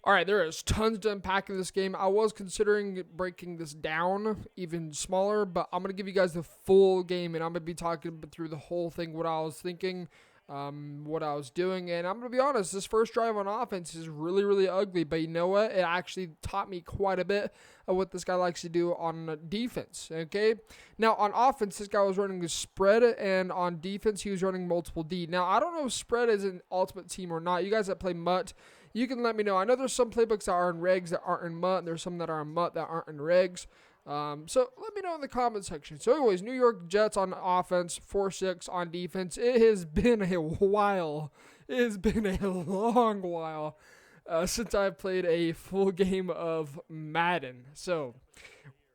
All right, there is tons to unpack in this game. I was considering breaking this down even smaller, but I'm going to give you guys the full game, and I'm going to be talking through the whole thing, what I was thinking, what I was doing. And I'm going to be honest, this first drive on offense is really, really ugly, but you know what? It actually taught me quite a bit of what this guy likes to do on defense, okay? Now, on offense, this guy was running a spread, and on defense, he was running multiple D. Now, I don't know if spread is an ultimate team or not. You guys that play MUT, you can let me know. I know there's some playbooks that are in regs that aren't in MUT, and there's some that are in MUT that aren't in regs. So let me know in the comment section. So anyways, New York Jets on offense, 4-6 on defense. It has been a while. It has been a long while since I've played a full game of Madden. So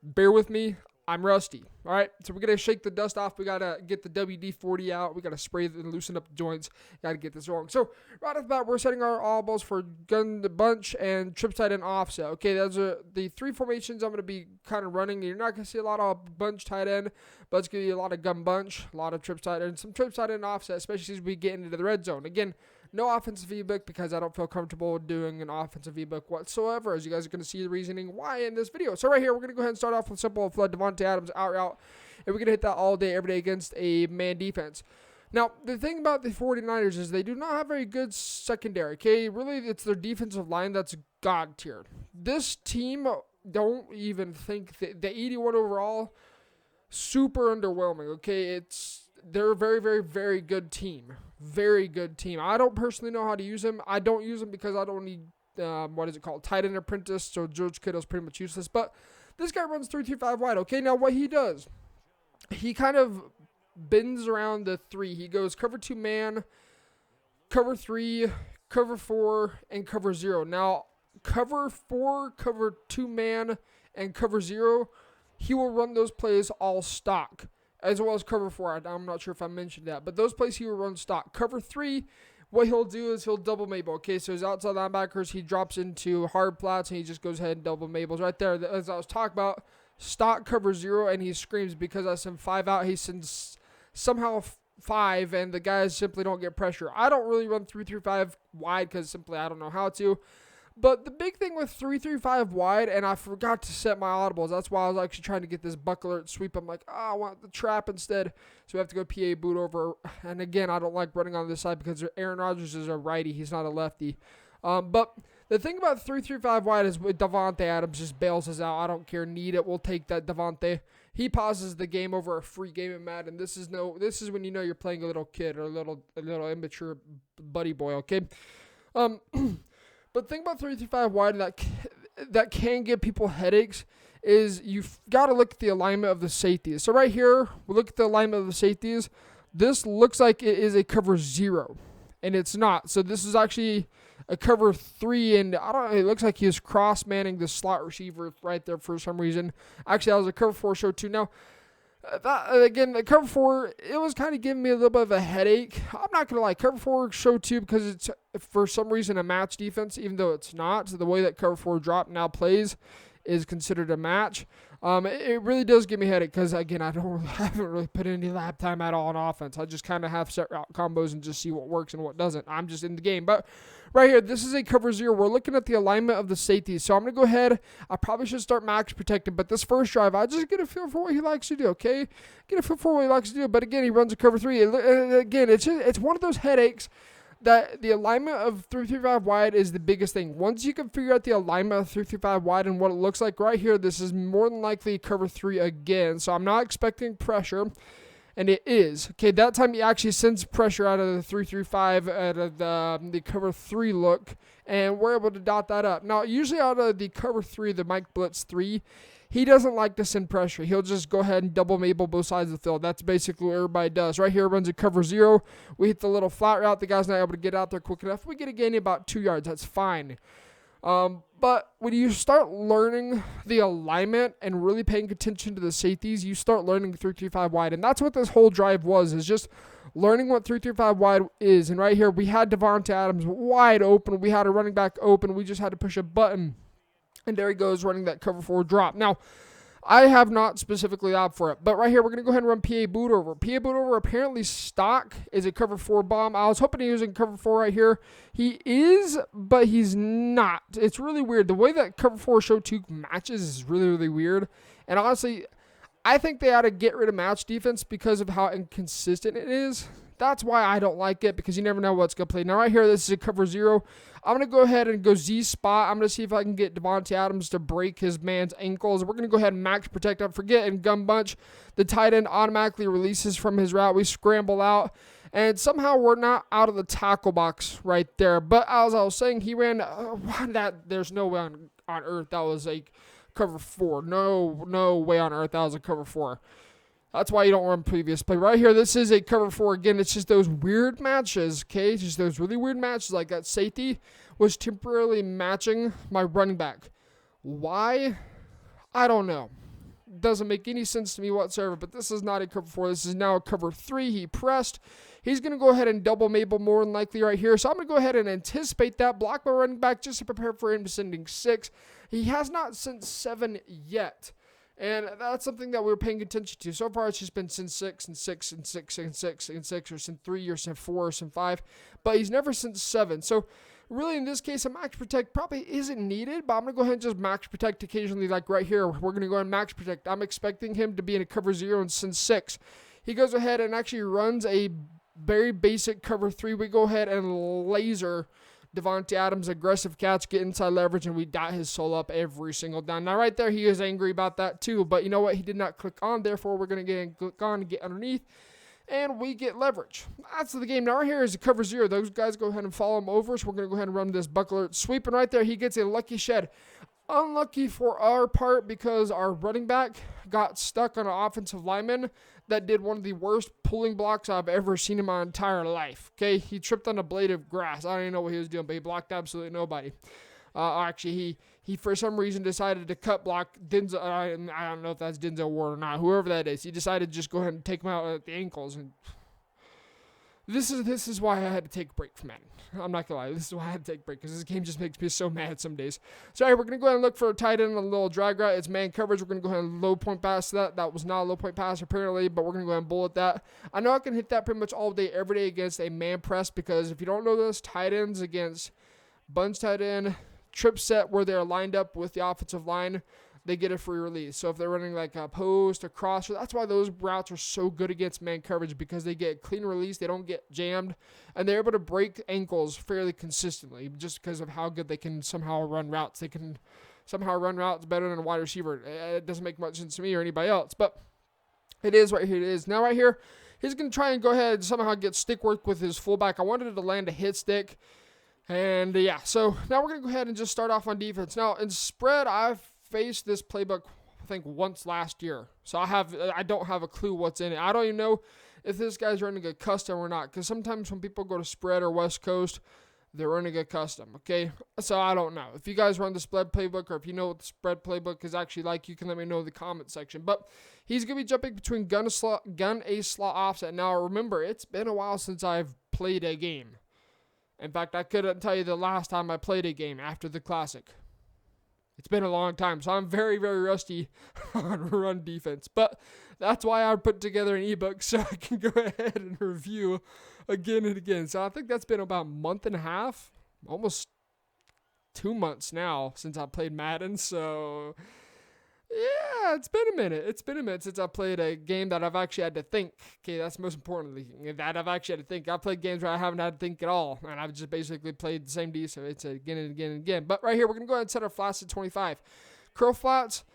bear with me. I'm rusty. All right, so we're going to shake the dust off. We got to get the WD-40 out. We got to spray and loosen up the joints. Got to get this wrong. So right off the bat, we're setting our audibles for gun to bunch and trip tight end offset. Okay, those are the three formations I'm going to be kind of running. You're not going to see a lot of bunch tight end, but it's going to be a lot of gun bunch, a lot of trip tight end, some trip tight end offset, especially as we get into the red zone. Again, no offensive V-book because I don't feel comfortable doing an offensive V-book whatsoever, as you guys are going to see the reasoning why in this video. So right here, we're going to go ahead and start off with simple flood Devontae Adams out route, and we're going to hit that all day, every day against a man defense. Now, the thing about the 49ers is they do not have very good secondary, okay? Really, it's their defensive line that's god tier. This team, don't even think, the 81 overall, super underwhelming, okay? They're a very, very, very good team. Very good team. I don't personally know how to use them. I don't use them because I don't need, tight end apprentice, so George Kittle's pretty much useless. But this guy runs 3-2-5 wide, okay? Now, what he does, he kind of bends around the three. He goes cover 2 man, cover 3, cover 4, and cover 0. Now, cover 4, cover 2 man, and cover 0, he will run those plays all stock, as well as cover 4. I'm not sure if I mentioned that, but those plays he will run stock. Cover 3, what he'll do is he'll double Mabel. Okay, so his outside linebackers, he drops into hard flats, and he just goes ahead and double Mabels. Right there, as I was talking about, stock cover 0, and he screams because I send 5 out, he sends somehow 5, and the guys simply don't get pressure. I don't really run 3-3-5 wide because simply I don't know how to. But the big thing with 3-3-5 wide, and I forgot to set my audibles. That's why I was actually trying to get this buck alert sweep. I'm like, I want the trap instead. So we have to go PA boot over. And again, I don't like running on this side because Aaron Rodgers is a righty. He's not a lefty. But the thing about 3-3-5 wide is with Devontae Adams just bails us out. I don't care. Need it. We'll take that Devontae. He pauses the game over a free game of Madden. This is when you know you're playing a little kid or a little immature buddy boy, okay? But the thing about 3-5 wide that can give people headaches is you've got to look at the alignment of the safeties. So right here, we look at the alignment of the safeties. This looks like it is a cover 0, and it's not. So this is actually a cover 3, and I don't know, it looks like he's cross-manning the slot receiver right there for some reason. Actually, that was a cover 4 show too. Now, the cover 4, it was kind of giving me a little bit of a headache. I'm not going to lie, cover 4 show 2 because it's, for some reason, a match defense, even though it's not. So the way that cover 4 drop now plays is considered a match. It really does give me a headache because, again, I haven't really put any lap time at all on offense. I just kind of have set route combos and just see what works and what doesn't. I'm just in the game. But right here, this is a cover 0. We're looking at the alignment of the safeties. So I'm going to go ahead. I probably should start max protecting. But this first drive, I just get a feel for what he likes to do, okay? Get a feel for what he likes to do. But, again, he runs a cover 3. Again, it's one of those headaches that the alignment of 3-3-5 wide is the biggest thing. Once you can figure out the alignment of 3-3-5 wide and what it looks like right here, this is more than likely cover 3 again. So I'm not expecting pressure, and it is. Okay, that time he actually sends pressure out of the 3-3-5 out of the cover 3 look, and we're able to dot that up. Now, usually out of the cover 3, the Mike Blitz 3, he doesn't like to send pressure. He'll just go ahead and double Mabel both sides of the field. That's basically what everybody does. Right here runs a cover 0. We hit the little flat route. The guy's not able to get out there quick enough. We get a gain of about 2 yards. That's fine. But when you start learning the alignment and really paying attention to the safeties, you start learning 3-3-5 wide. And that's what this whole drive was, is just learning what 3-3-5 wide is. And right here, we had Devontae Adams wide open. We had a running back open. We just had to push a button. And there he goes running that cover 4 drop. Now, I have not specifically opted for it. But right here, we're going to go ahead and run PA boot over. PA boot over apparently stock is a cover 4 bomb. I was hoping he was in cover 4 right here. He is, but he's not. It's really weird. The way that cover 4 show 2 matches is really, really weird. And honestly, I think they ought to get rid of match defense because of how inconsistent it is. That's why I don't like it, because you never know what's going to play. Now, right here, this is a cover 0. I'm going to go ahead and go Z spot. I'm going to see if I can get Devontae Adams to break his man's ankles. We're going to go ahead and max protect. Don't forget, in gun bunch, the tight end automatically releases from his route. We scramble out, and somehow we're not out of the tackle box right there. But as I was saying, he ran there's no way on earth that was a cover 4. No way on earth that was a cover 4. That's why you don't run previous play. Right here, this is a cover 4. Again, it's just those weird matches, okay? Just those really weird matches, like that safety was temporarily matching my running back. Why? I don't know. Doesn't make any sense to me whatsoever, but this is not a cover 4. This is now a cover 3. He pressed. He's going to go ahead and double Mabel more than likely right here. So I'm going to go ahead and anticipate that. Block my running back just to prepare for him sending 6. He has not sent 7 yet. And that's something that we're paying attention to. So far, it's just been sent 6 and 6 and 6 and 6 and 6, or sent 3 or sent 4 or sent 5. But he's never sent 7. So really, in this case, a max protect probably isn't needed. But I'm going to go ahead and just max protect occasionally, like right here. We're going to go ahead and max protect. I'm expecting him to be in a cover 0 and send 6. He goes ahead and actually runs a very basic cover 3. We go ahead and laser Devontae Adams, aggressive catch, get inside leverage, and we dot his soul up every single down. Now, right there, he is angry about that too, but you know what? He did not click on, therefore, we're going to click on and get underneath, and we get leverage. That's the game. Now, right here is a cover 0. Those guys go ahead and follow him over, so we're going to go ahead and run this buckler sweep, and right there, he gets a lucky shed. Unlucky for our part because our running back got stuck on an offensive lineman that did one of the worst pulling blocks I've ever seen in my entire life. Okay, he tripped on a blade of grass. I don't even know what he was doing, but he blocked absolutely nobody. Actually, he for some reason decided to cut block Denzel. I don't know if that's Denzel Ward or not. Whoever that is, he decided to just go ahead and take him out at the ankles. And this is why I had to take a break from Madden. I'm not gonna lie. This is why I had to take a break, because this game just makes me so mad some days. So, we're gonna go ahead and look for a tight end on a little drag route. It's man coverage. We're gonna go ahead and low point pass that. That was not a low point pass apparently, but we're gonna go ahead and bullet that. I know I can hit that pretty much all day, every day against a man press, because if you don't know this, tight ends against bunch tight end, trip set where they're lined up with the offensive line, they get a free release. So if they're running like a post, a crosser, that's why those routes are so good against man coverage, because they get clean release, they don't get jammed, and they're able to break ankles fairly consistently just because of how good they can somehow run routes. They can somehow run routes better than a wide receiver. It doesn't make much sense to me or anybody else, but it is right here. It is. Now right here, he's going to try and go ahead and somehow get stick work with his fullback. I wanted to land a hit stick. And yeah, so now we're going to go ahead and just start off on defense. Now in spread, I've faced this playbook, I think, once last year. So I don't have a clue what's in it. I don't even know if this guy's running a custom or not, because sometimes when people go to spread or West Coast, they're running a custom, okay? So I don't know. If you guys run the spread playbook, or if you know what the spread playbook is actually like, you can let me know in the comment section. But he's going to be jumping between gun A slot offset. Now remember, it's been a while since I've played a game. In fact, I couldn't tell you the last time I played a game after the Classic. It's been a long time, so I'm very, very rusty on run defense. But that's why I put together an ebook so I can go ahead and review again and again. So I think that's been about a month and a half, almost 2 months now since I played Madden. So yeah, it's been a minute. It's been a minute since I played a game that I've actually had to think. Okay, that's most importantly, that I've actually had to think. I've played games where I haven't had to think at all, and I've just basically played the same defense again and again and again. But right here, we're going to go ahead and set our flats at 25. Curl flats,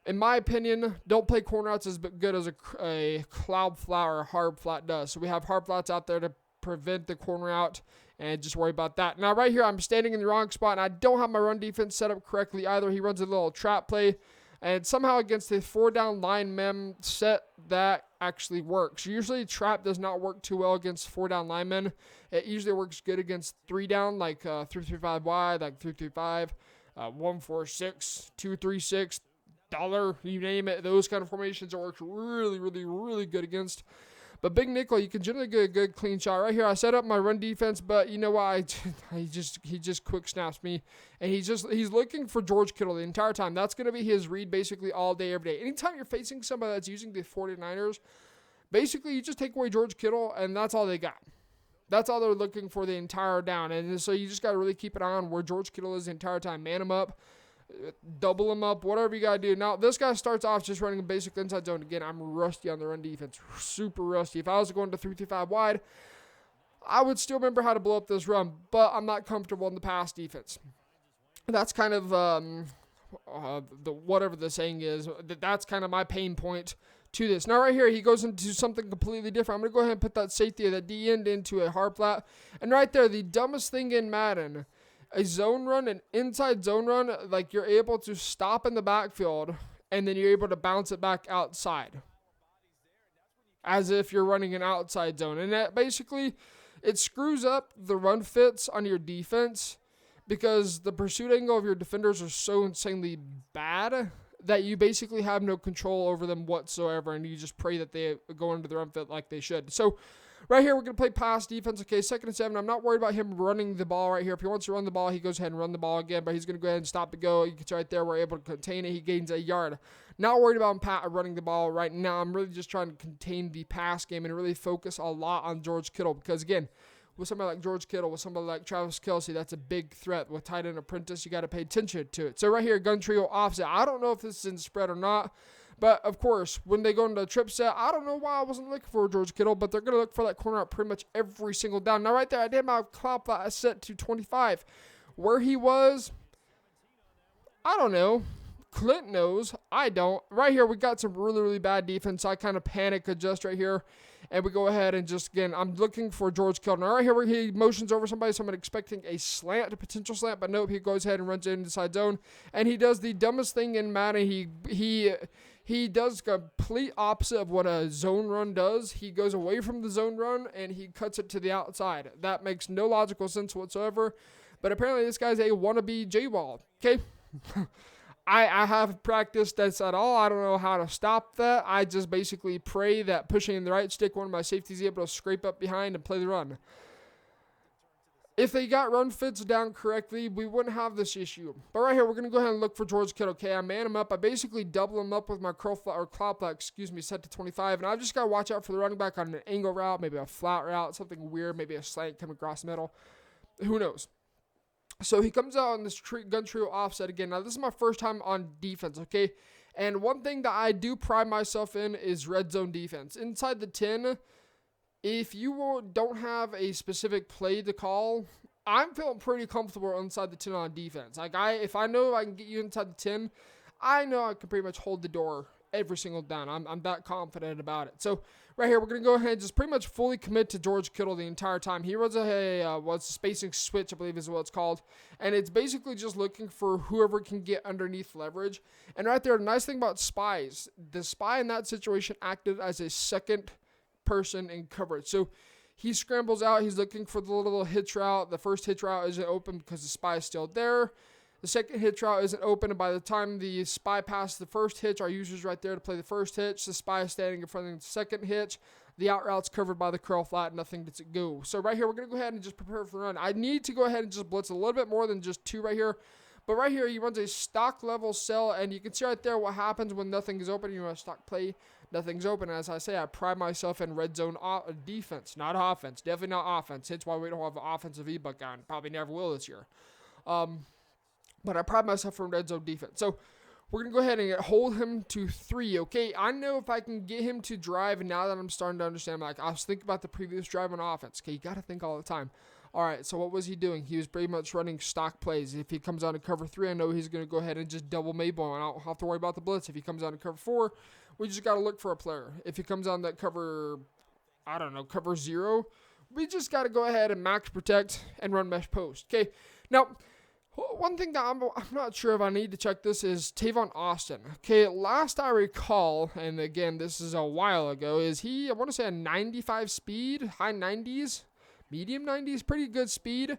in my opinion, don't play corner outs as good as a cloud flat or a hard flat does. So we have hard flats out there to prevent the corner out, and just worry about that. Now right here, I'm standing in the wrong spot, and I don't have my run defense set up correctly either. He runs a little trap play. And somehow against the 4-down line mem set, that actually works. Usually trap does not work too well against 4-down linemen. It usually works good against 3-down, like 3-3-5 wide, like 3-3-5, 1-4-6, 2-3-6, dollar, you name it. Those kind of formations it works really, really, really good against. But big nickel, you can generally get a good clean shot. Right here, I set up my run defense, but you know what? He just quick snaps me, and he's looking for George Kittle the entire time. That's going to be his read basically all day, every day. Anytime you're facing somebody that's using the 49ers, basically you just take away George Kittle, and that's all they got. That's all they're looking for the entire down. And so you just got to really keep an eye on where George Kittle is the entire time. Man him up, double him up, whatever you got to do. Now, this guy starts off just running a basic inside zone. Again, I'm rusty on the run defense. Super rusty. If I was going to 3-5 wide, I would still remember how to blow up this run, but I'm not comfortable in the pass defense. That's kind of the whatever the saying is. That's kind of my pain point to this. Now right here, he goes into something completely different. I'm going to go ahead and put that safety, that D end into a hard flat. And right there, the dumbest thing in Madden, a zone run, an inside zone run, like you're able to stop in the backfield and then you're able to bounce it back outside as if you're running an outside zone. And that basically, it screws up the run fits on your defense because the pursuit angle of your defenders are so insanely bad that you basically have no control over them whatsoever, and you just pray that they go into the run fit like they should. So right here, we're going to play pass defense. Okay, 2nd and 7. I'm not worried about him running the ball right here. If he wants to run the ball, he goes ahead and run the ball again, but he's going to go ahead and stop the go. You can see right there, we're able to contain it. He gains a yard. Not worried about him running the ball right now. I'm really just trying to contain the pass game and really focus a lot on George Kittle because, again, with somebody like George Kittle, with somebody like Travis Kelce, that's a big threat. With tight end apprentice, you got to pay attention to it. So right here, gun trio offset. I don't know if this is in spread or not, but of course, when they go into the trip set, I don't know why I wasn't looking for George Kittle, but they're going to look for that corner out pretty much every single down. Now right there, I did my cloud flat. I set to 25. Where he was, I don't know. Clint knows. I don't. Right here, we got some really, really bad defense. I kind of panic adjust right here. And we go ahead and just, again, I'm looking for George Kittle. Now, right here, where he motions over somebody, so I'm expecting a slant, a potential slant, but nope, he goes ahead and runs it inside zone. And he does the dumbest thing in Madden. He does complete opposite of what a zone run does. He goes away from the zone run, and he cuts it to the outside. That makes no logical sense whatsoever. But apparently, this guy's a wannabe J-ball, okay? I haven't practiced this at all. I don't know how to stop that. I just basically pray that pushing in the right stick, one of my safeties is able to scrape up behind and play the run. If they got run fits down correctly, we wouldn't have this issue. But right here, we're going to go ahead and look for George Kittle. Okay, I man him up. I basically double him up with my cloud flat, set to 25. And I've just got to watch out for the running back on an angle route, maybe a flat route, something weird, maybe a slant coming across the middle. Who knows? So he comes out on this gun trio offset again. Now, this is my first time on defense, okay? And one thing that I do pride myself in is red zone defense. Inside the 10, if you don't have a specific play to call, I'm feeling pretty comfortable inside the 10 on defense. Like, if I know I can get you inside the 10, I know I can pretty much hold the door every single down. I'm that confident about it. So right here, we're going to go ahead and just pretty much fully commit to George Kittle the entire time. He runs a spacing switch, I believe is what it's called. And it's basically just looking for whoever can get underneath leverage. And right there, the nice thing about spies, the spy in that situation acted as a second person in coverage. So he scrambles out. He's looking for the little hitch route. The first hitch route isn't open because the spy is still there. The second hitch route isn't open, and by the time the spy passes the first hitch, our user's right there to play the first hitch. The spy is standing in front of the second hitch. The out route's covered by the curl flat, nothing to go. So right here, we're going to go ahead and just prepare for the run. I need to go ahead and just blitz a little bit more than just 2 right here. But right here, he runs a stock level sell, and you can see right there what happens when nothing is open. You run a stock play, nothing's open. As I say, I pride myself in red zone defense, not offense. Definitely not offense. It's why we don't have an offensive ebook on. Probably never will this year. But I pride myself in red zone defense. So we're going to go ahead and hold him to 3, okay? I know if I can get him to drive, and now that I'm starting to understand, like, I was thinking about the previous drive on offense. Okay, you got to think all the time. All right, so what was he doing? He was pretty much running stock plays. If he comes on to cover 3, I know he's going to go ahead and just double Mayball, and I don't have to worry about the blitz. If he comes on to cover 4, we just got to look for a player. If he comes on that cover, I don't know, cover 0, we just got to go ahead and max protect and run mesh post, okay? Now, one thing that I'm not sure if I need to check this is Tavon Austin. Okay, last I recall, and again, this is a while ago, is he, I want to say a 95 speed, high 90s, medium 90s, pretty good speed.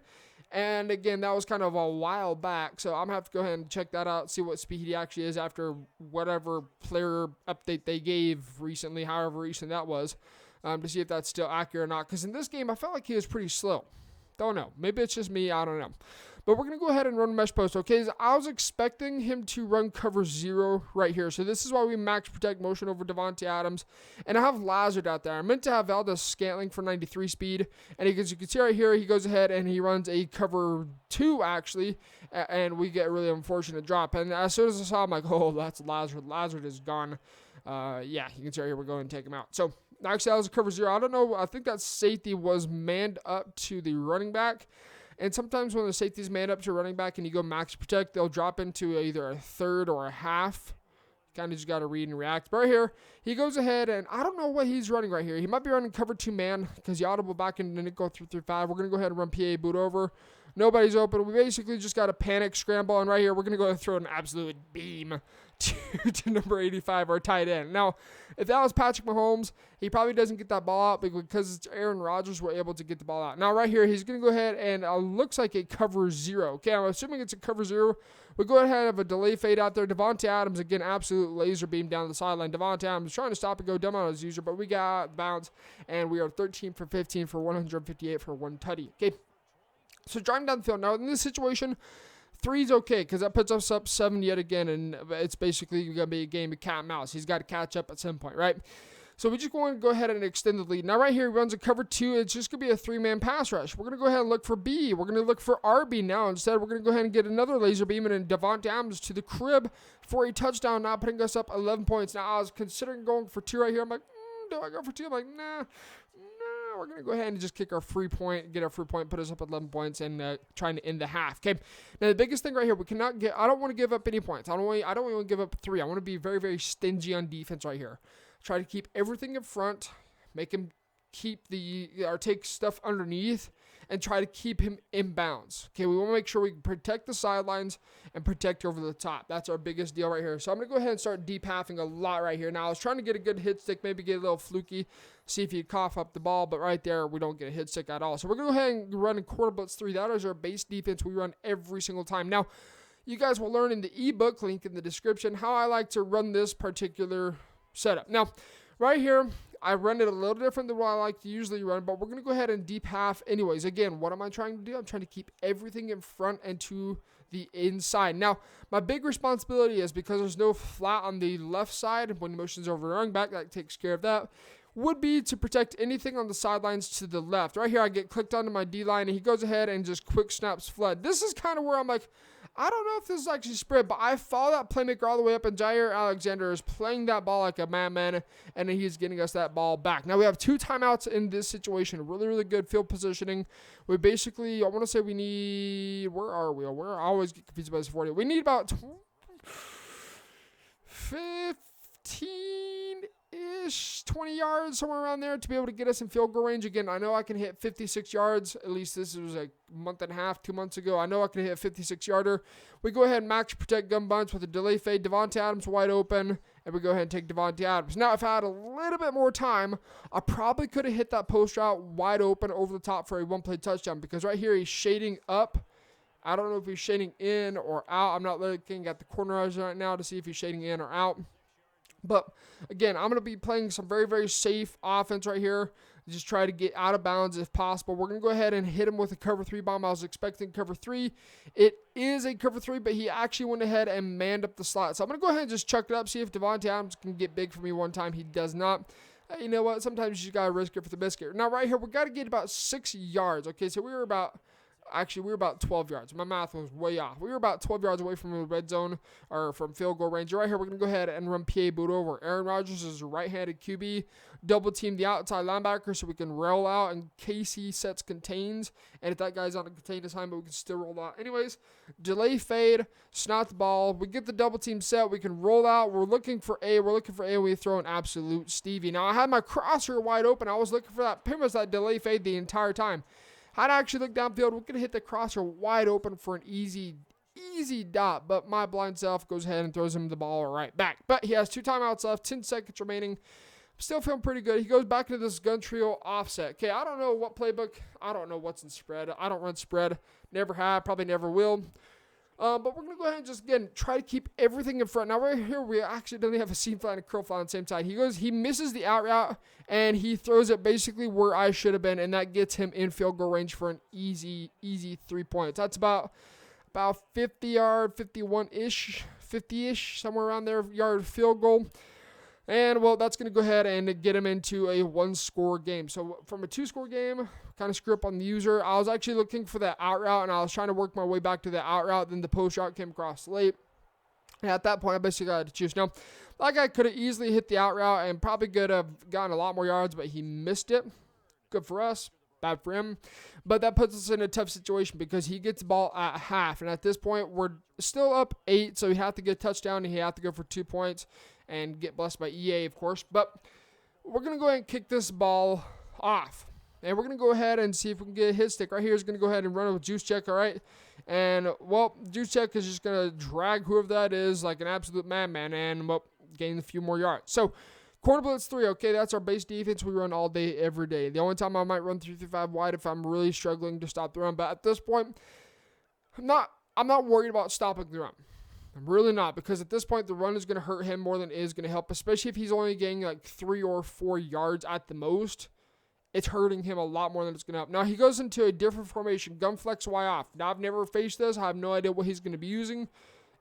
And again, that was kind of a while back, so I'm going to have to go ahead and check that out, see what speed he actually is after whatever player update they gave recently, however recent that was. to see if that's still accurate or not. Because in this game, I felt like he was pretty slow. Don't know. Maybe it's just me. I don't know. But we're going to go ahead and run mesh post. Okay, so I was expecting him to run cover 0 right here. So this is why we max protect motion over Davante Adams. And I have Lazard out there. I meant to have Valdez Scantling for 93 speed. And as you can see right here, he goes ahead and he runs a cover 2, actually. And we get a really unfortunate drop. And as soon as I saw him, I'm like, oh, that's Lazard. Lazard is gone. Yeah, you can see right here, we're going to take him out. So actually, that was a cover 0. I don't know. I think that safety was manned up to the running back. And sometimes when the safety's manned up to running back and you go max protect, they'll drop into either a third or a half. Kind of just got to read and react. But right here, he goes ahead, and I don't know what he's running right here. He might be running cover 2 man because he audible back into nickel 3-5. We're going to go ahead and run PA boot over. Nobody's open. We basically just got a panic scramble, and right here, we're going to go ahead and throw an absolute beam to number 85, our tight end. Now, if that was Patrick Mahomes, he probably doesn't get that ball out because it's Aaron Rodgers, we're able to get the ball out. Now, right here, he's going to go ahead and looks like a cover 0. Okay, I'm assuming it's a cover 0. We'll go ahead and have a delay fade out there. Davante Adams, again, absolute laser beam down the sideline. Davante Adams trying to stop and go dumb on his user, but we got out bounds, and we are 13 for 15 for 158 for 1 tutty. Okay, so driving down the field. Now, in this situation, 3 is okay because that puts us up 7 yet again, and it's basically going to be a game of cat and mouse. He's got to catch up at some point, right? So we just want to go ahead and extend the lead. Now right here, he runs a cover 2. It's just going to be a 3-man pass rush. We're going to go ahead and look for B. We're going to look for RB now. Instead, we're going to go ahead and get another laser beam and Davante Adams to the crib for a touchdown, now putting us up 11 points. Now, I was considering going for 2 right here. I'm like, do I go for 2? I'm like, nah. We're going to go ahead and just kick our free point, get our free point, put us up 11 points, and trying to end the half. Okay. Now, the biggest thing right here, I don't want to give up any points. I don't want to give up 3. I want to be very, very stingy on defense right here. Try to keep everything in front, make him keep or take stuff underneath, and try to keep him in bounds. Okay, we want to make sure we protect the sidelines and protect over the top. That's our biggest deal right here. So I'm going to go ahead and start deep halving a lot right here. Now, I was trying to get a good hit stick, maybe get a little fluky, see if he'd cough up the ball, but right there, we don't get a hit stick at all. So we're going to go ahead and run a quarter blitz 3. That is our base defense we run every single time. Now, you guys will learn in the ebook link in the description how I like to run this particular setup. Now, right here, I run it a little different than what I like to usually run, but we're going to go ahead and deep half anyways. Again, what am I trying to do? I'm trying to keep everything in front and to the inside. Now, my big responsibility is because there's no flat on the left side when motion's over the running back, that takes care of that, would be to protect anything on the sidelines to the left. Right here, I get clicked onto my D-line, and he goes ahead and just quick snaps flood. This is kind of where I'm like, I don't know if this is actually spread, but I follow that playmaker all the way up, and Jair Alexander is playing that ball like a madman, and then he's getting us that ball back. Now, we have 2 timeouts in this situation. Really, really good field positioning. We basically, I want to say we need, where are we? I always get confused by this 40. We need about 15-ish, 20 yards, somewhere around there to be able to get us in field goal range. Again, I know I can hit 56 yards. At least this was a month and a half, 2 months ago. I know I can hit a 56-yarder. We go ahead and max protect gun bunch with a delay fade. Davante Adams wide open, and we go ahead and take Davante Adams. Now, if I had a little bit more time, I probably could have hit that post route wide open over the top for a 1-play touchdown, because right here he's shading up. I don't know if he's shading in or out. I'm not looking at the corners right now to see if he's shading in or out. But, again, I'm going to be playing some very, very safe offense right here. Just try to get out of bounds if possible. We're going to go ahead and hit him with a cover 3 bomb. I was expecting cover 3. It is a cover 3, but he actually went ahead and manned up the slot. So I'm going to go ahead and just chuck it up, see if Davante Adams can get big for me one time. He does not. You know what? Sometimes you just got to risk it for the biscuit. Now, right here, we got to get about 6 yards. Okay, so we were about 12 yards. My math was way off. We were about 12 yards away from the red zone, or from field goal range. Right here, we're going to go ahead and run PA boot over. Aaron Rodgers is a right-handed QB. Double team the outside linebacker so we can roll out in case he sets contains. And if that guy's on a contain assignment, we can still roll out. Anyways, delay fade, snot the ball. We get the double team set. We can roll out. We're looking for A. We throw an absolute Stevie. Now, I had my crosser wide open. I was looking for that, pretty much that delay fade the entire time. Had I actually looked downfield, we could have hit the crosser wide open for an easy dot, but my blind self goes ahead and throws him the ball right back. But he has 2 timeouts left, 10 seconds remaining. Still feeling pretty good. He goes back into this gun trio offset. Okay, I don't know what playbook. I don't know what's in spread. I don't run spread. Never have. Probably never will. But we're going to go ahead and just, again, try to keep everything in front. Now, right here, we accidentally have a seam flat and a curl flat on the same side. He misses the out route, and he throws it basically where I should have been, and that gets him in field goal range for an easy 3 points. That's about 50 yard, 51-ish, 50-ish, somewhere around there, yard field goal. And, well, that's going to go ahead and get him into a 1-score game. So, from a 2-score game, kind of screw up on the user. I was actually looking for that out route, and I was trying to work my way back to the out route. Then the post route came across late. And at that point, I basically got to choose. Now, that guy could have easily hit the out route and probably could have gotten a lot more yards, but he missed it. Good for us. Bad for him. But that puts us in a tough situation because he gets the ball at half. And at this point, we're still up 8, so he had to get a touchdown, and he had to go for 2 points and get blessed by EA, of course. But we're going to go ahead and kick this ball off. And we're going to go ahead and see if we can get a hit stick. Right here is going to go ahead and run it with juice check, all right? And, well, juice check is just going to drag whoever that is like an absolute madman and, well, gain a few more yards. So, corner blitz 3, okay, that's our base defense we run all day, every day. The only time I might run 3-5 wide if I'm really struggling to stop the run. But at this point, I'm not worried about stopping the run. I'm really not, because at this point, the run is going to hurt him more than it is going to help, especially if he's only getting like 3 or 4 yards at the most. It's hurting him a lot more than it's going to help. Now, he goes into a different formation, gun flex Y off. Now, I've never faced this. I have no idea what he's going to be using.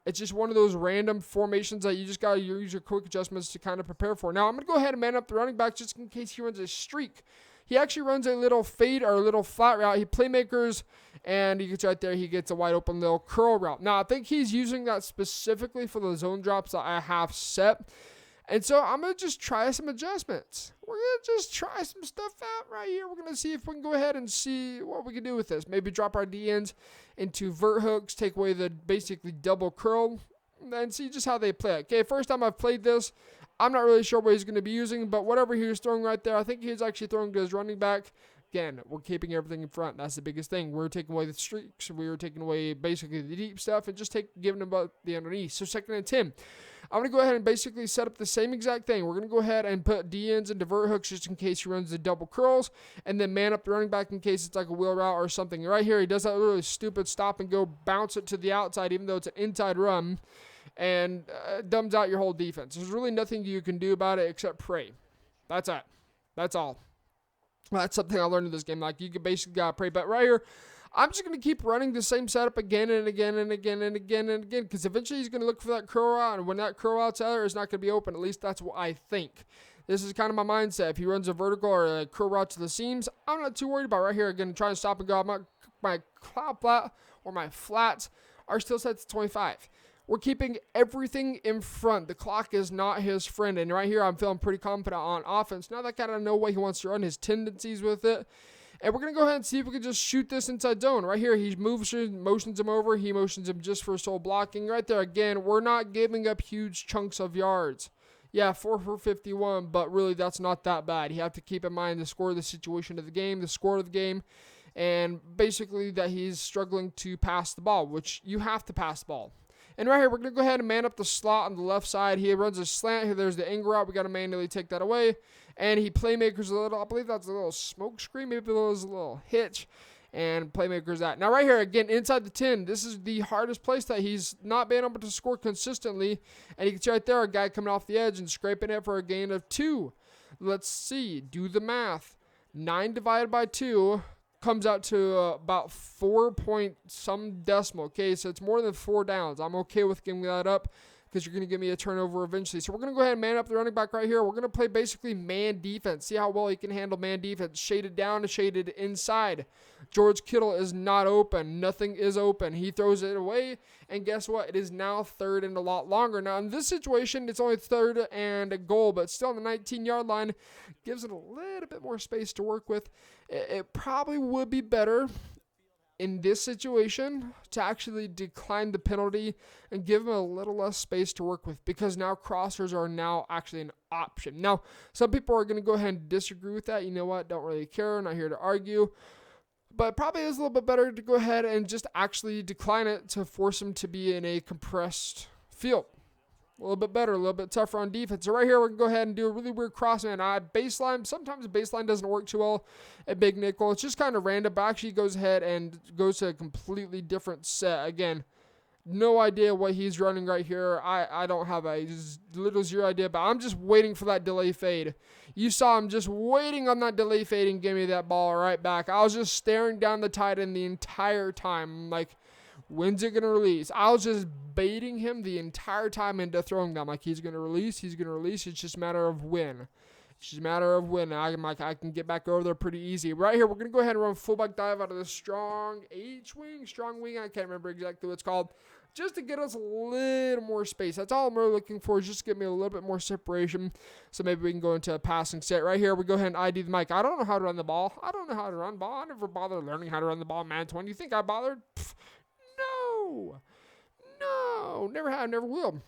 It's just one of those random formations that you just got to use your quick adjustments to kind of prepare for. Now, I'm going to go ahead and man up the running back just in case he runs a streak. He actually runs a little fade or a little flat route. He playmakers, and he gets right there. He gets a wide open little curl route. Now, I think he's using that specifically for the zone drops that I have set. And so I'm going to just try some adjustments. We're going to just try some stuff out right here. We're going to see if we can go ahead and see what we can do with this. Maybe drop our DNs into vert hooks, take away the basically double curl, and then see just how they play it. Okay, first time I've played this, I'm not really sure what he's going to be using, but whatever he was throwing right there, I think he was actually throwing to his running back. Again, we're keeping everything in front. That's the biggest thing. We're taking away the streaks. We were taking away basically the deep stuff and just giving him about the underneath. So 2nd and 10. I'm going to go ahead and basically set up the same exact thing. We're going to go ahead and put DNs into vert hooks just in case he runs the double curls, and then man up the running back in case it's like a wheel route or something. Right here, he does that really stupid stop and go, bounce it to the outside, even though it's an inside run, and dumbs out your whole defense. There's really nothing you can do about it except pray. That's it. That's all. That's something I learned in this game. Like, you can basically gotta pray. But right here, I'm just going to keep running the same setup again and again and again and again and again, because eventually he's going to look for that curl route, and when that curl route's out there, it's not going to be open. At least that's what I think. This is kind of my mindset. If he runs a vertical or a curl route to the seams, I'm not too worried about right here. Again, trying to stop and go. My cloud flat or my flats are still set to 25. We're keeping everything in front. The clock is not his friend. And right here, I'm feeling pretty confident on offense. Now that I kind of know what he wants to run, his tendencies with it. And we're going to go ahead and see if we can just shoot this inside zone. Right here, he motions him over. He motions him just for sole blocking. Right there, again, we're not giving up huge chunks of yards. Yeah, 4 for 51, but really that's not that bad. You have to keep in mind the score of the situation of the game, the score of the game, and basically that he's struggling to pass the ball, which you have to pass the ball. And right here, we're going to go ahead and man up the slot on the left side. He runs a slant. Here, there's the angle route. We got to manually take that away. And he playmakers a little. I believe that's a little smoke screen. Maybe it was a little hitch. And playmakers that. Now, right here, again, inside the 10. This is the hardest place that he's not been able to score consistently. And you can see right there a guy coming off the edge and scraping it for a gain of 2. Let's see. Do the math. 9 divided by 2. Comes out to about 4 point some decimal. Okay, so it's more than 4 downs. I'm okay with giving that up because you're going to give me a turnover eventually. So we're going to go ahead and man up the running back right here. We're going to play basically man defense. See how well he can handle man defense. Shaded down to shaded inside. George Kittle is not open. Nothing is open. He throws it away, and guess what? It is now 3rd and a lot longer. Now, in this situation, it's only 3rd and a goal, but still on the 19-yard line, gives it a little bit more space to work with. It probably would be better in this situation to actually decline the penalty and give him a little less space to work with, because now crossers are now actually an option. Now, some people are going to go ahead and disagree with that. You know what? Don't really care. I'm not here to argue. But it probably is a little bit better to go ahead and just actually decline it to force him to be in a compressed field. A little bit better, a little bit tougher on defense. So right here, we're going to go ahead and do a really weird crossman. Baseline, sometimes the baseline doesn't work too well at big nickel. It's just kind of random, but actually goes ahead and goes to a completely different set. Again, no idea what he's running right here. I don't have a little zero idea, but I'm just waiting for that delay fade. You saw him just waiting on that delay fade and give me that ball right back. I was just staring down the tight end the entire time. Like, when's it going to release? I was just baiting him the entire time into throwing them. Like, he's going to release. He's going to release. It's just a matter of when. It's just a matter of when. I can get back over there pretty easy. Right here, we're going to go ahead and run fullback dive out of the strong wing. I can't remember exactly what it's called. Just to get us a little more space. That's all I'm really looking for, is just to get me a little bit more separation. So maybe we can go into a passing set. Right here, we go ahead and ID the mic. I don't know how to run the ball. I don't know how to run the ball. I never bothered learning how to run the ball, man. 20. You think I bothered? Pfft, no. Never have, never will.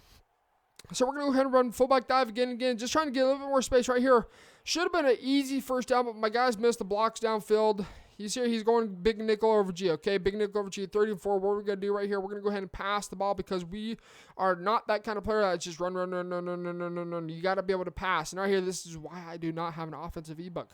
So we're going to go ahead and run fullback dive again. Just trying to get a little bit more space right here. Should have been an easy first down, but my guys missed the blocks downfield. He's here. He's going big nickel over G. Okay, big nickel over G. 30 and 4. What we're going to do right here, we're going to go ahead and pass the ball because we are not that kind of player that's just run. No. You got to be able to pass. And right here, this is why I do not have an offensive ebook.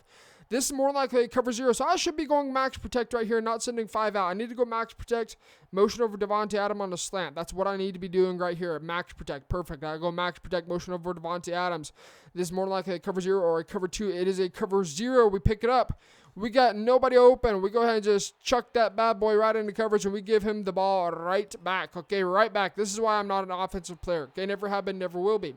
This is more likely a cover 0, so I should be going max protect right here, not sending 5 out. I need to go max protect, motion over Devontae Adams on the slant. That's what I need to be doing right here, max protect. Perfect. I go max protect, motion over Devontae Adams. This is more likely a cover 0 or a cover 2. It is a cover 0. We pick it up. We got nobody open. We go ahead and just chuck that bad boy right into coverage, and we give him the ball right back. Okay, right back. This is why I'm not an offensive player. Okay, never have been, never will be.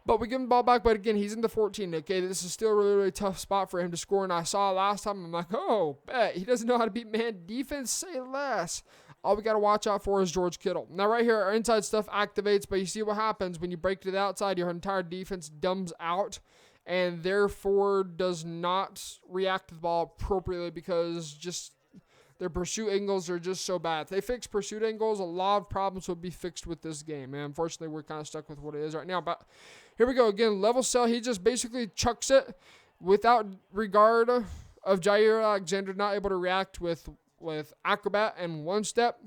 But we give him the ball back, but again, he's in the 14. Okay, this is still a really tough spot for him to score. And I saw last time, I'm like, oh, bet. He doesn't know how to beat man defense. Say less. All we got to watch out for is George Kittle. Now, right here, our inside stuff activates, but you see what happens when you break to the outside. Your entire defense dumbs out and therefore does not react to the ball appropriately because just their pursuit angles are just so bad. If they fix pursuit angles, a lot of problems would be fixed with this game. And unfortunately, we're kind of stuck with what it is right now. But here we go. Again, level sell. He just basically chucks it without regard of Jair Alexander not able to react with acrobat and one step.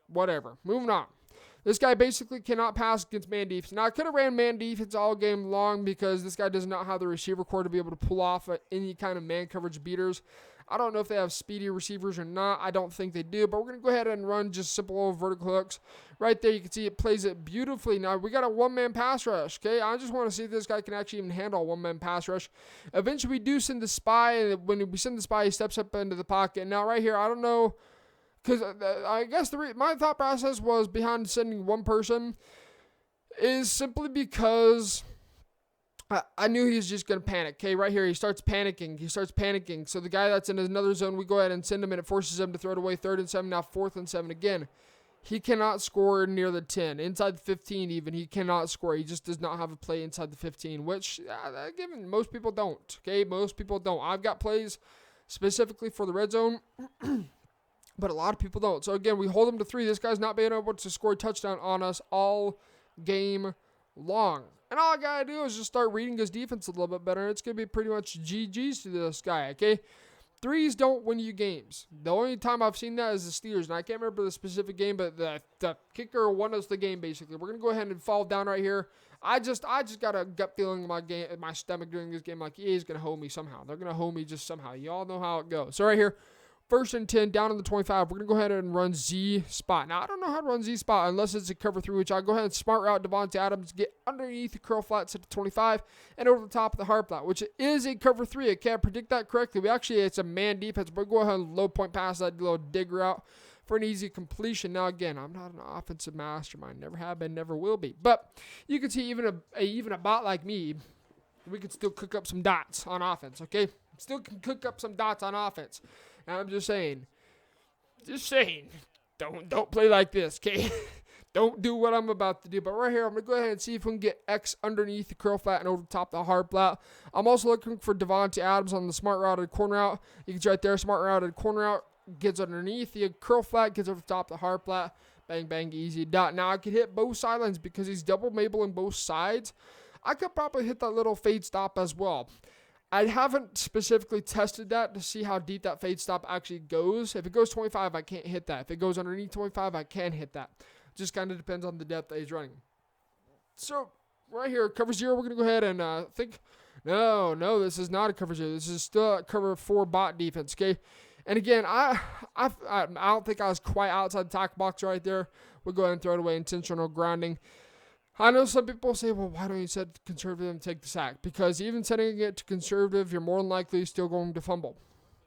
Whatever. Moving on. This guy basically cannot pass against man defense. Now, I could have ran man defense all game long because this guy does not have the receiver core to be able to pull off any kind of man coverage beaters. I don't know if they have speedy receivers or not. I don't think they do, but we're going to go ahead and run just simple old vertical hooks. Right there, you can see it plays it beautifully. Now, we got a one-man pass rush, okay? I just want to see if this guy can actually even handle a one-man pass rush. Eventually, we do send the spy, and when we send the spy, he steps up into the pocket. Now, right here, I don't know, because I guess my thought process was behind sending one person is simply because I knew he was just going to panic. Okay, right here, he starts panicking. So the guy that's in another zone, we go ahead and send him, and it forces him to throw it away. 3rd and 7, now 4th and 7 again. He cannot score near the 10. Inside the 15 even, he cannot score. He just does not have a play inside the 15, which, given most people don't. Okay, most people don't. I've got plays specifically for the red zone, but a lot of people don't. So again, we hold him to 3. This guy's not being able to score a touchdown on us all game long. And all I got to do is just start reading his defense a little bit better. It's going to be pretty much GG's to this guy, okay? 3s don't win you games. The only time I've seen that is the Steelers. And I can't remember the specific game, but the kicker won us the game, basically. We're going to go ahead and fall down right here. I just got a gut feeling in my stomach during this game. Like, EA's going to hold me somehow. They're going to hold me just somehow. You all know how it goes. So right here, 1st and 10, down in the 25. We're going to go ahead and run Z spot. Now, I don't know how to run Z spot unless it's a cover 3, which I'll go ahead and smart route Devontae Adams, get underneath the curl flats at the 25, and over the top of the hard flat, which is a cover 3. I can't predict that correctly. It's a man defense, but go ahead and low point pass that little dig route for an easy completion. Now, again, I'm not an offensive mastermind. Never have been, never will be. But you can see even a bot like me, we could still cook up some dots on offense, okay? Still can cook up some dots on offense. And I'm just saying, don't play like this, okay? Don't do what I'm about to do. But right here, I'm going to go ahead and see if we can get X underneath the curl flat and over the top of the hard flat. I'm also looking for Devontae Adams on the smart routed corner out. You can see right there, smart routed corner out, gets underneath the curl flat, gets over the top of the hard flat. Bang, bang, easy dot. Now, I could hit both sidelines because he's double mabling both sides. I could probably hit that little fade stop as well. I haven't specifically tested that to see how deep that fade stop actually goes. If it goes 25, I can't hit that. If it goes underneath 25, I can hit that. Just kind of depends on the depth that he's running. So, right here, cover 0, we're going to go ahead and think, no, this is not a cover 0. This is still a cover 4 bot defense, okay? And again, I don't think I was quite outside the tackle box right there. We'll go ahead and throw it away. Intentional grounding. I know some people say, well, why don't you set conservative and take the sack? Because even setting it to conservative, you're more than likely still going to fumble.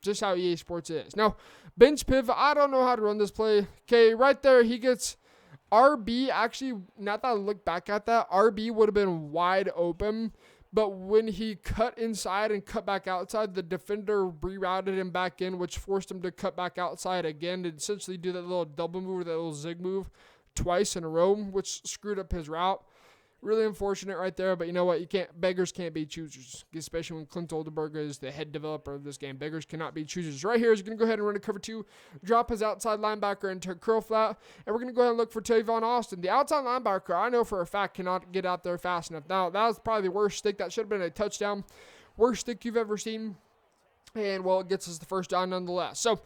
Just how EA Sports is. Now, bench pivot, I don't know how to run this play. Okay, right there, he gets RB. Actually, not that I look back at that, RB would have been wide open. But when he cut inside and cut back outside, the defender rerouted him back in, which forced him to cut back outside again and essentially do that little double move or that little zig move twice in a row, which screwed up his route. Really unfortunate right there, but you know what? Beggars can't be choosers, especially when Clint Oldenburg is the head developer of this game. Beggars cannot be choosers. Right here is going to go ahead and run a cover 2, drop his outside linebacker into curl flat, and we're going to go ahead and look for Tavon Austin. The outside linebacker, I know for a fact, cannot get out there fast enough. Now, that was probably the worst stick. That should have been a touchdown. Worst stick you've ever seen. And, well, it gets us the first down nonetheless. So,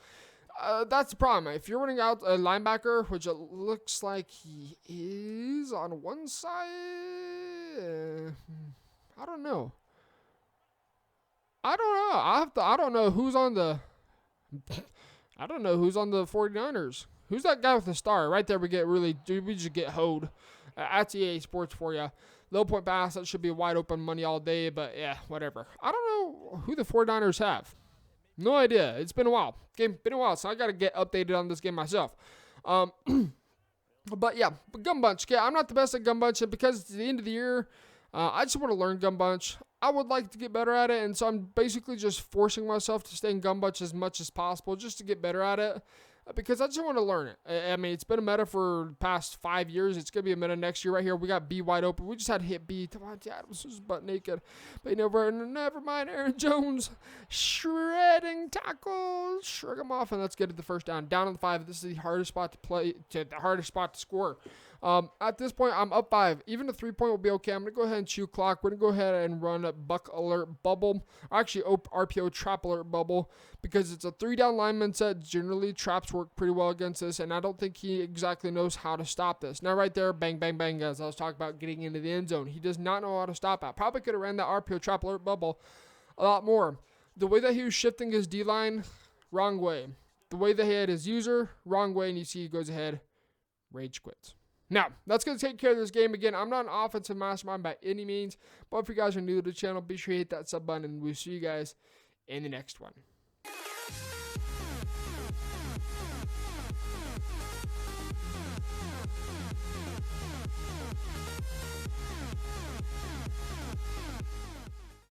that's the problem. If you're running out a linebacker, which it looks like he is on one side, I don't know. I don't know who's on the 49ers. Who's that guy with the star? Right there, we just get hoed. That's EA Sports for you. Low point pass, that should be wide open money all day, but yeah, whatever. I don't know who the 49ers have. No idea. It's been a while. So I got to get updated on this game myself. But yeah, gun bunch. Okay, I'm not the best at gun bunch, and because it's the end of the year, I just want to learn gun bunch. I would like to get better at it, and so I'm basically just forcing myself to stay in gun bunch as much as possible just to get better at it. Because I just want to learn it. I mean, it's been a meta for the past 5 years. It's going to be a meta next year right here. We got B wide open. We just had to hit B. Devontae Adams was butt naked. But never mind. Aaron Jones shredding tackles. Shrug him off, and let's get to the first down. Down on the 5. This is the hardest spot to play, the hardest spot to score. At this point, I'm up 5. Even a 3-point will be okay. I'm going to go ahead and chew clock. We're going to go ahead and run a buck alert bubble. Actually, RPO trap alert bubble. Because it's a 3-down lineman set. Generally, traps work pretty well against this. And I don't think he exactly knows how to stop this. Now, right there, bang, bang, bang, guys. I was talking about getting into the end zone. He does not know how to stop it. Probably could have ran that RPO trap alert bubble a lot more. The way that he was shifting his D-line, wrong way. The way that he had his user, wrong way. And you see he goes ahead, rage quits. Now, that's going to take care of this game. Again, I'm not an offensive mastermind by any means, but if you guys are new to the channel, be sure to hit that sub button, and we'll see you guys in the next one.